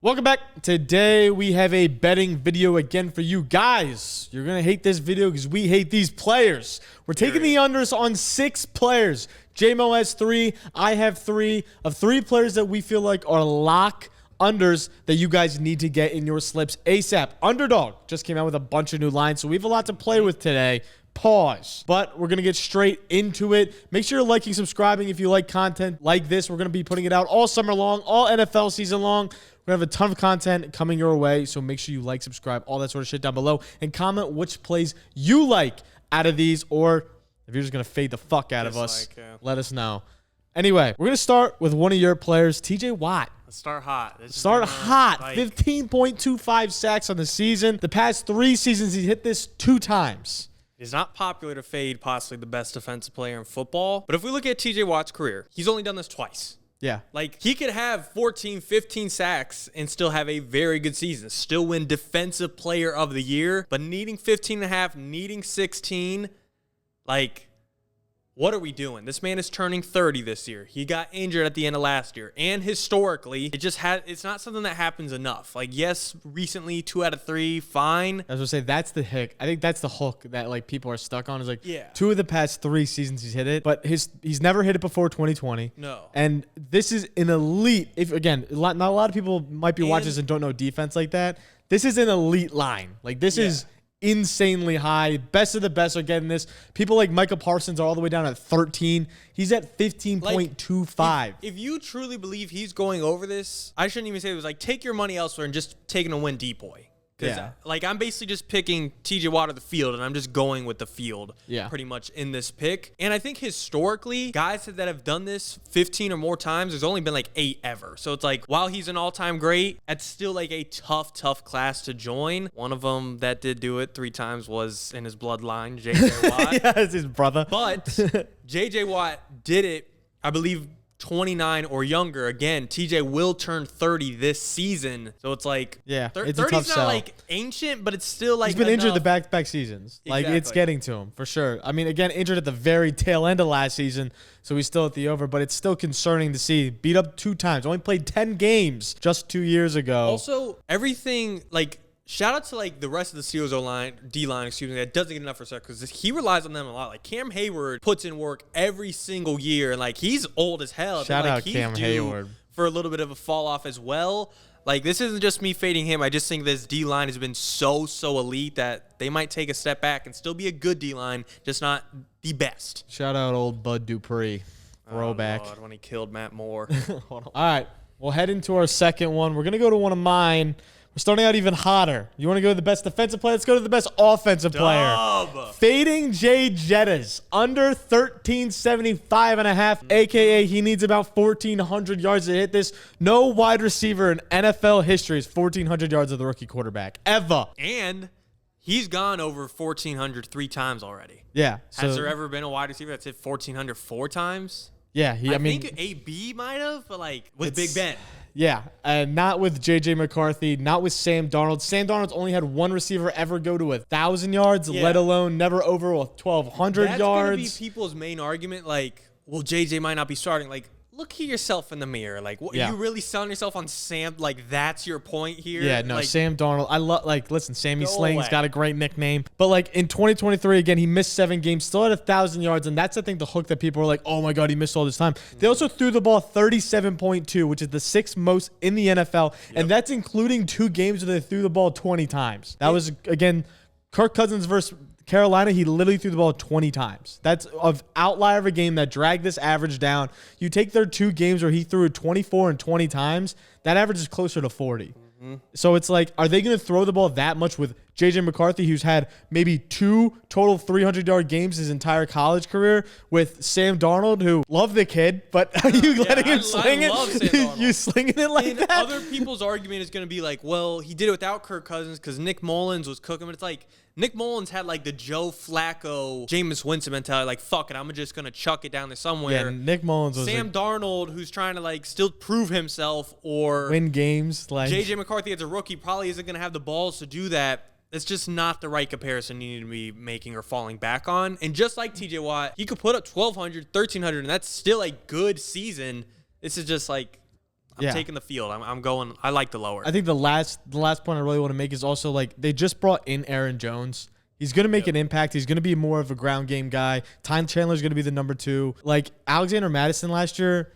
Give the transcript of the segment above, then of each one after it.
Welcome back. Today we have a betting video again for you guys. You're going to hate this video because we hate these players. We're taking the unders on 6 players. JMO has 3. I have 3 of 3 players that we feel like are lock unders that you guys need to get in your slips ASAP. Underdog just came out with a bunch of new lines, so we have a lot to play with today. Pause. But we're going to get straight into it. Make sure you're liking, subscribing if you like content like this. We're going to be putting it out all summer long, all NFL season long. We have a ton of content coming your way, so make sure you like, subscribe, all that sort of shit down below, and comment which plays you like out of these, or if you're just going to fade the fuck out of us, let us know. Anyway, we're going to start with one of your players, TJ Watt. Let's start hot. Start hot. 15.25 sacks on the season. The past 3 seasons, he's hit this 2 times. It's not popular to fade possibly the best defensive player in football, but if we look at TJ Watt's career, he's only done this twice. Yeah. Like, he could have 14, 15 sacks and still have a very good season. Still win Defensive Player of the Year. But needing 15.5, needing 16, like, what are we doing? This man is turning 30 this year. He got injured at the end of last year. And historically, it's not something that happens enough. Like, yes, recently, 2 out of 3, fine. I was going to say, that's the hick. I think that's the hook that, like, people are stuck on. Is like, yeah, 2 of the past 3 seasons he's hit it, but he's never hit it before 2020. No. And this is an elite. Not a lot of people might be watching this and don't know defense like that. This is an elite line. Like, this is insanely high. Best of the best are getting this. People like Micah Parsons are all the way down at 13. He's at 15.25. Like, if you truly believe he's going over this, I shouldn't even say it was like, take your money elsewhere and just taking a win depoy. Yeah. Like, I'm basically just picking TJ Watt of the field, and I'm just going with the field pretty much in this pick. And I think historically, guys that have done this 15 or more times, there's only been like 8 ever. So it's like, while he's an all-time great, that's still like a tough class to join. One of them that did do it 3 times was in his bloodline, JJ Watt. Yeah, it's his brother. But JJ Watt did it, I believe, 29 or younger. Again, TJ will turn 30 this season, so it's like, yeah, it's 30's a tough not sell. Like ancient, but it's still like, he's been injured the back-to-back seasons. Like, it's getting to him for sure. I mean, again, injured at the very tail end of last season, so he's still at the over, but it's still concerning to see. Beat up 2 times, only played 10 games just 2 years ago. Also, everything, like, shout out to, like, the rest of the Steelers D-line, that doesn't get enough respect because he relies on them a lot. Like, Cam Hayward puts in work every single year, and, like, he's old as hell. Shout like, out Cam Hayward. For a little bit of a fall off as well. Like, this isn't just me fading him. I just think this D-line has been so elite that they might take a step back and still be a good D-line, just not the best. Shout out old Bud Dupree. Throwback. Oh, Lord, when he killed Matt Moore. Hold on. All right, we'll head into our second one. We're going to go to one of mine. We're starting out even hotter. You want to go to the best defensive player? Let's go to the best offensive player. Fading Jay Jettas, under 1375.5, a.k.a. he needs about 1,400 yards to hit this. No wide receiver in NFL history is 1,400 yards of the rookie quarterback, ever. And he's gone over 1,400 3 times already. Yeah. Has there ever been a wide receiver that's hit 1,400 4 times? Yeah. I mean, think AB might have, but like with Big Ben. Yeah, not with J.J. McCarthy, not with Sam Darnold. Sam Darnold's only had 1 receiver ever go to 1,000 yards, let alone never over 1,200 yards. That's going to be people's main argument, like, well, J.J. might not be starting. Like, look at yourself in the mirror. Like, what, are you really selling yourself on Sam? Like, that's your point here? Yeah, no, like, Sam Darnold. I love, like, listen, Sammy Sling's got a great nickname. But, like, in 2023, again, he missed 7 games, still had 1,000 yards. And that's, I think, the hook that people are like, oh, my God, he missed all this time. They also threw the ball 37.2, which is the 6th most in the NFL. And that's including 2 games where they threw the ball 20 times. That was, again, Kirk Cousins versus Carolina, he literally threw the ball 20 times. That's an outlier of a game that dragged this average down. You take their 2 games where he threw it 24 and 20 times, that average is closer to 40. So it's like, are they going to throw the ball that much with J.J. McCarthy, who's had maybe 2 total 300-yard games his entire college career, with Sam Darnold, who love the kid, but are you letting him sling it? Love Sam Darnold. You slinging it like that? Other people's argument is going to be like, well, he did it without Kirk Cousins because Nick Mullins was cooking. But it's like, Nick Mullins had like the Joe Flacco, Jameis Winston mentality, like, fuck it, I'm just going to chuck it down there somewhere. Yeah, Nick Mullins was Sam Darnold, who's trying to like still prove himself or win games. Like J.J. McCarthy as a rookie probably isn't going to have the balls to do that. It's just not the right comparison you need to be making or falling back on. And just like TJ Watt, he could put up 1,200, 1,300, and that's still a good season. This is just like, Yeah. taking the field. I'm going. I like the lower. I think the last point I really want to make is also like they just brought in Aaron Jones. He's going to make an impact. He's going to be more of a ground game guy. Ty Chandler's going to be the number 2. Like Alexander Madison last year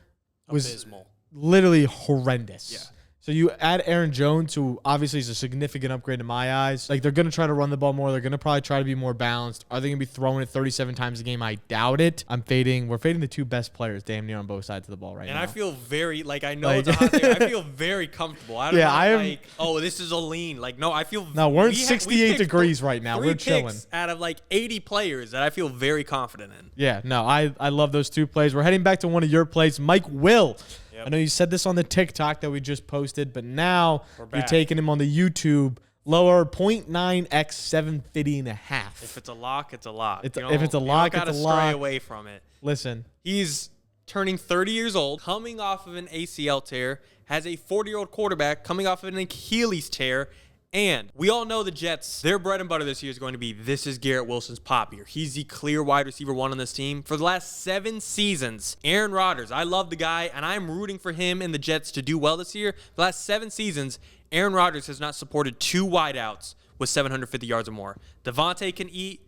was abysmal. Literally horrendous. Yeah. So you add Aaron Jones, who obviously is a significant upgrade in my eyes. Like, they're going to try to run the ball more. They're going to probably try to be more balanced. Are they going to be throwing it 37 times a game? I doubt it. We're fading the 2 best players damn near on both sides of the ball right now. And I feel very, like, I know it's a hot take. I feel very comfortable. I don't like, oh, this is a lean. Like, no, I feel. No, we're in 68 degrees right now. We're chilling. Out of, like, 80 players that I feel very confident in. Yeah, no, I love those 2 plays. We're heading back to one of your plays. Mike Will. Yep. I know you said this on the TikTok that we just posted, but now you're taking him on the YouTube. Lower 0.9x 750.5. If it's a lock, it's a lock. If it's a lock, it's a lock. Stray away from it. Listen. He's turning 30 years old, coming off of an ACL tear, has a 40-year-old quarterback coming off of an Achilles tear, and we all know the Jets, their bread and butter this year is going to be, this is Garrett Wilson's pop year. He's the clear wide receiver 1 on this team. For the last 7 seasons, Aaron Rodgers, I love the guy, and I'm rooting for him and the Jets to do well this year. The last 7 seasons, Aaron Rodgers has not supported 2 wideouts with 750 yards or more. Devontae can eat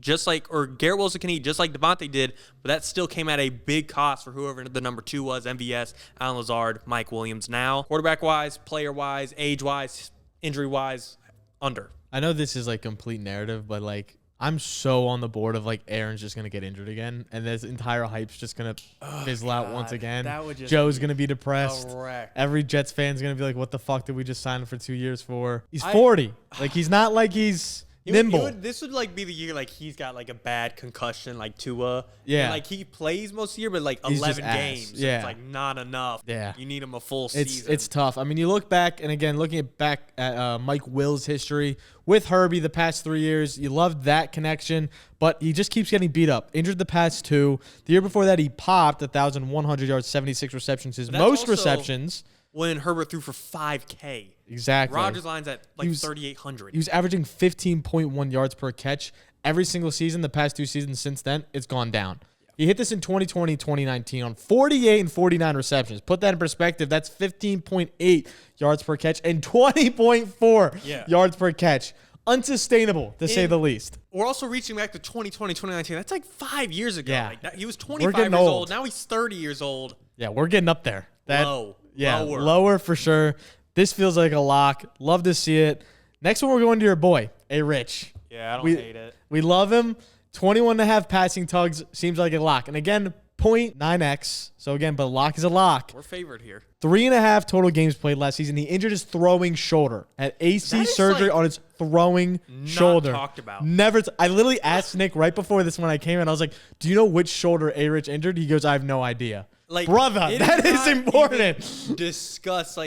or Garrett Wilson can eat just like Devontae did, but that still came at a big cost for whoever the number 2 was, MVS, Allen Lazard, Mike Williams. Now, quarterback-wise, player-wise, age-wise, injury-wise, under. I know this is like complete narrative, but like I'm so on the board of like Aaron's just gonna get injured again, and this entire hype's just gonna fizzle out once again. Joe's gonna be depressed. Every Jets fan's gonna be like, "What the fuck did we just sign him for 2 years for?" He's 40. Like he's not like he's nimble. This would like be the year like he's got like a bad concussion like Tua. Yeah. And, like he plays most of the year, but like 11 games. Yeah. It's like not enough. Yeah. You need him a full season. It's tough. I mean, you look back, and again, back at Mike Will's history with Herbie the past 3 years, you loved that connection, but he just keeps getting beat up. Injured the past 2. The year before that, he popped 1,100 yards, 76 receptions, his most receptions. When Herbert threw for 5K. Exactly. Rodgers line's at like 3,800. He was averaging 15.1 yards per catch every single season. The past 2 seasons since then, it's gone down. Yeah. He hit this in 2020, 2019 on 48 and 49 receptions. Put that in perspective. That's 15.8 yards per catch and 20.4 yards per catch. Unsustainable, to say the least. We're also reaching back to 2020, 2019. That's like 5 years ago. Yeah. Like he was 25 years old. Now he's 30 years old. Yeah, we're getting up there. Low. Yeah, lower for sure. This feels like a lock. Love to see it. Next one, we're going to your boy, A. Rich. Yeah, I don't hate it. We love him. 21.5 passing tugs seems like a lock. And again, 0.9x. So again, but lock is a lock. We're favored here. 3.5 total games played last season. He injured his throwing shoulder. Had AC surgery on his throwing shoulder. Talked about. I literally asked Nick right before this when I came in. I was like, "Do you know which shoulder A. Rich injured?" He goes, "I have no idea." Like, brother, that is important. Discuss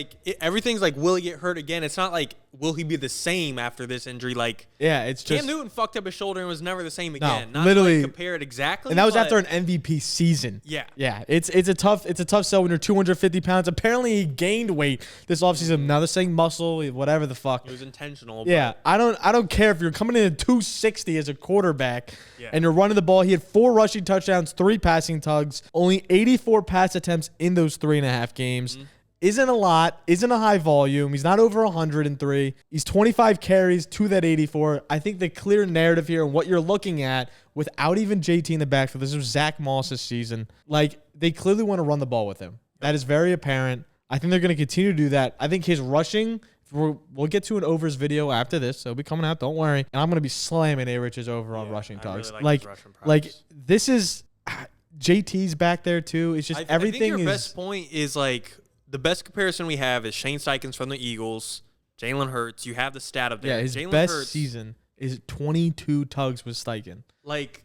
everything's like, will he get hurt again? It's not like, will he be the same after this injury? Like, yeah, it's just Cam Newton fucked up his shoulder and was never the same again. No, literally, to, like, compare it exactly. And that was after an MVP season. Yeah, yeah. It's a tough sell when you're 250 pounds. Apparently, he gained weight this offseason. Now they're saying muscle, whatever the fuck. It was intentional. Yeah, I don't care if you're coming in at 260 as a quarterback and you're running the ball. He had 4 rushing touchdowns, 3 passing tugs, only 84 pass attempts in those 3.5 games. Isn't a lot, isn't a high volume. He's not over 103. He's 25 carries to that 84. I think the clear narrative here and what you're looking at without even JT in the backfield, this was Zach Moss's season. Like, they clearly want to run the ball with him. That is very apparent. I think they're going to continue to do that. I think his rushing, we'll get to an overs video after this, so it'll be coming out, don't worry. And I'm going to be slamming A-Rich's over on rushing tugs. Really like this is... JT's back there too. It's just everything. I think your best point is like the best comparison we have is Shane Steichens from the Eagles, Jalen Hurts. You have the stat up there. Yeah, his best season is 22 tugs with Steichen. Like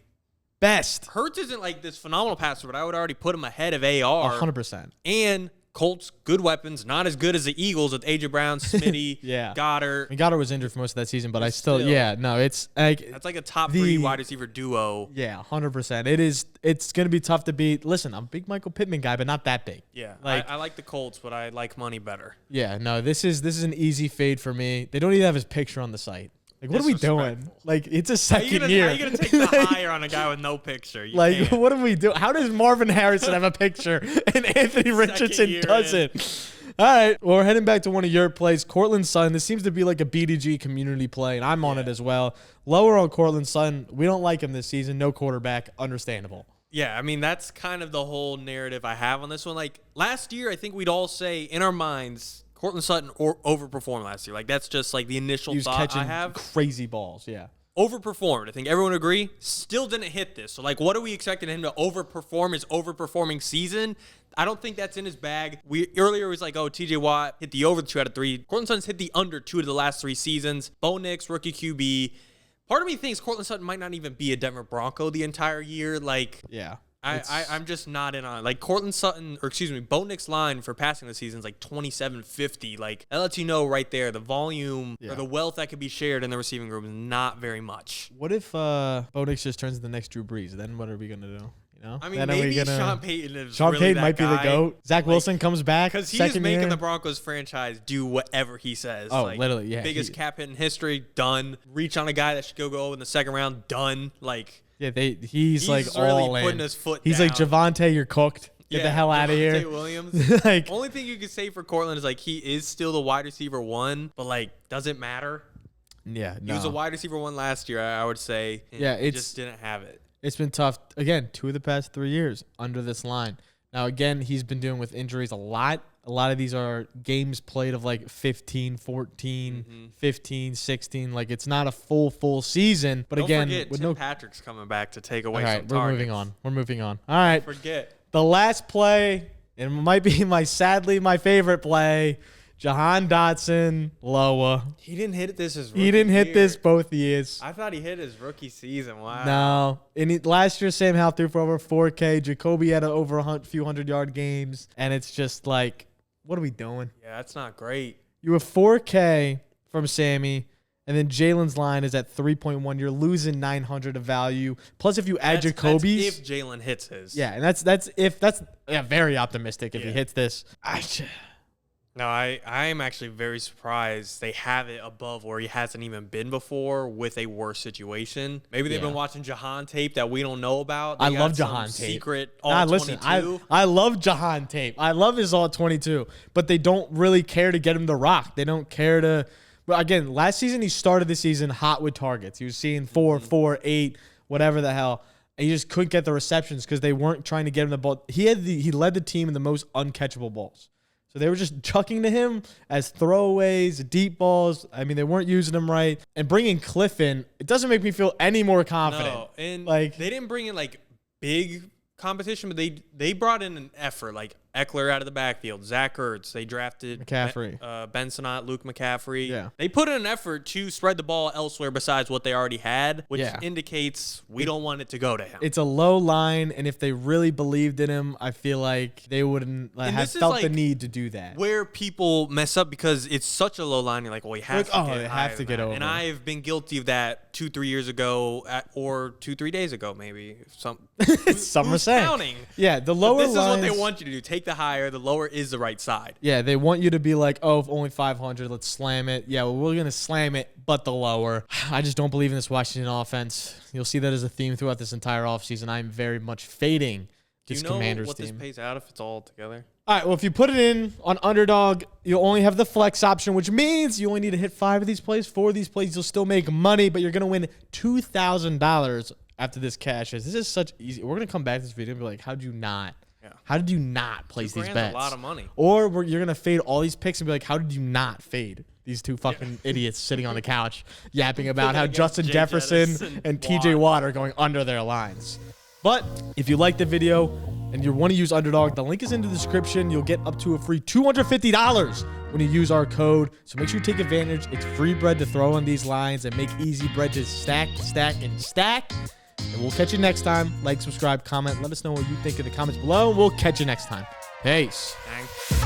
best. Hurts isn't like this phenomenal passer, but I would already put him ahead of AR. 100%. And Colts, good weapons, not as good as the Eagles with A.J. Brown, Smitty, Goddard. And Goddard was injured for most of that season, but it's like... That's like a top 3 wide receiver duo. Yeah, 100%. It's going to be tough to beat. Listen, I'm a big Michael Pittman guy, but not that big. Yeah, I like the Colts, but I like money better. Yeah, no, this is an easy fade for me. They don't even have his picture on the site. Like, what are we doing? Like, it's a second year. How are you going to take the higher on a guy with no picture? What do we do? How does Marvin Harrison have a picture and Anthony Richardson doesn't? All right, well, we're heading back to one of your plays. Courtland Sutton. This seems to be like a BDG community play, and I'm on it as well. Lower on Courtland Sutton. We don't like him this season. No quarterback. Understandable. Yeah, I mean, that's kind of the whole narrative I have on this one. Like, last year, I think we'd all say in our minds, Courtland Sutton overperformed last year. Like, that's just like the initial thought I have. Crazy balls, yeah. Overperformed. I think everyone would agree. Still didn't hit this. So, like, what are we expecting him to overperform his overperforming season? I don't think that's in his bag. Earlier was like, oh, TJ Watt hit the over 2 out of 3. Courtland Sutton's hit the under 2 of the last 3 seasons. Bo Nix, rookie QB. Part of me thinks Courtland Sutton might not even be a Denver Bronco the entire year. Like, yeah. I'm just not in on it. Like, Courtland Sutton, or excuse me, Bo Nix line for passing the season is like 2750. Like, that lets you know right there the volume or the wealth that could be shared in the receiving room is not very much. What if Bo Nix just turns into the next Drew Brees? Then what are we going to do? You know? I mean, maybe Sean Payton is Sean really Payton that might be the GOAT. Zach Wilson comes back because he's making the Broncos franchise do whatever he says. Oh, like, literally, yeah. Biggest cap hit in history, done. Reach on a guy that should go in the second round, done. Like, yeah, he's like really all putting in. His foot he's down. like, Javonte, you're cooked. Get the hell out of here. Williams. Like, only thing you could say for Courtland is like he is still the wide receiver 1, but like doesn't matter. Yeah, no. He was a wide receiver 1 last year, I would say. Yeah, he just didn't have it. It's been tough. Again, 2 of the past 3 years under this line. Now, again, he's been dealing with injuries a lot. A lot of these are games played of like 15, 14, 15, 16. Like, it's not a full season. But don't again, forget, with Tim Patrick's coming back to take away all right, some targets. We're moving on. All right. Forget. The last play, and it might be sadly my favorite play, Jahan Dotson, Loa. He didn't hit this his rookie He didn't hit year. this both years. I thought he hit his rookie season. Wow. No. And last year, Sam Howell threw for over 4K. Jacoby had over a few 100-yard games. And it's just like, what are we doing? Yeah, that's not great. You have 4K from Sammy, and then Jalen's line is at 3.1. You're losing 900 of value. Plus, if you add Jacoby's. That's if Jalen hits his. Yeah, and that's very optimistic if he hits this. No, I am actually very surprised they have it above where he hasn't even been before with a worse situation. Maybe they've been watching Jahan tape that we don't know about. I love Jahan tape. Secret all 22. I love Jahan tape. I love his all 22, but they don't really care to get him to rock. They don't care to. But again, last season he started the season hot with targets. He was seeing 4, 8, whatever the hell. And he just couldn't get the receptions because they weren't trying to get him the ball. He led the team in the most uncatchable balls. So they were just chucking to him as throwaways, deep balls. I mean, they weren't using him right. And bringing Cliff in, it doesn't make me feel any more confident. No, and like, they didn't bring in like big competition, but they brought in an effort. Like Eckler out of the backfield, Zach Ertz. They drafted McCaffrey, Ben Sinnott, Luke McCaffrey. Yeah, they put in an effort to spread the ball elsewhere besides what they already had, which indicates we don't want it to go to him. It's a low line, and if they really believed in him, I feel like they wouldn't have felt the need to do that. Where people mess up because it's such a low line, you're like, well, you have to get over. And I've been guilty of that 2-3 years ago, or 2-3 days ago, maybe. Some are saying, yeah, the lower lines. This is what they want you to do. Take the higher. The lower is the right side. Yeah, they want you to be like, oh, only 500. Let's slam it. Yeah, well, we're going to slam it, but the lower. I just don't believe in this Washington offense. You'll see that as a theme throughout this entire offseason. I'm very much fading this Commanders team. Do you know what this pays out if it's all together? All right, well, if you put it in on Underdog, you'll only have the flex option, which means you only need to hit 5 of these plays. 4 of these plays, you'll still make money, but you're going to win $2,000 after this cashes. This is such easy. We're going to come back to this video and be like, how did you not place these bets? A lot of money. Or you're going to fade all these picks and be like, how did you not fade these 2 fucking idiots sitting on the couch yapping about how Justin Jefferson and TJ Watt are going under their lines? But if you like the video and you want to use Underdog, the link is in the description. You'll get up to a free $250 when you use our code. So make sure you take advantage. It's free bread to throw on these lines and make easy bread to stack, and stack. And we'll catch you next time. Like, subscribe, comment. Let us know what you think in the comments below. We'll catch you next time. Peace. Thanks.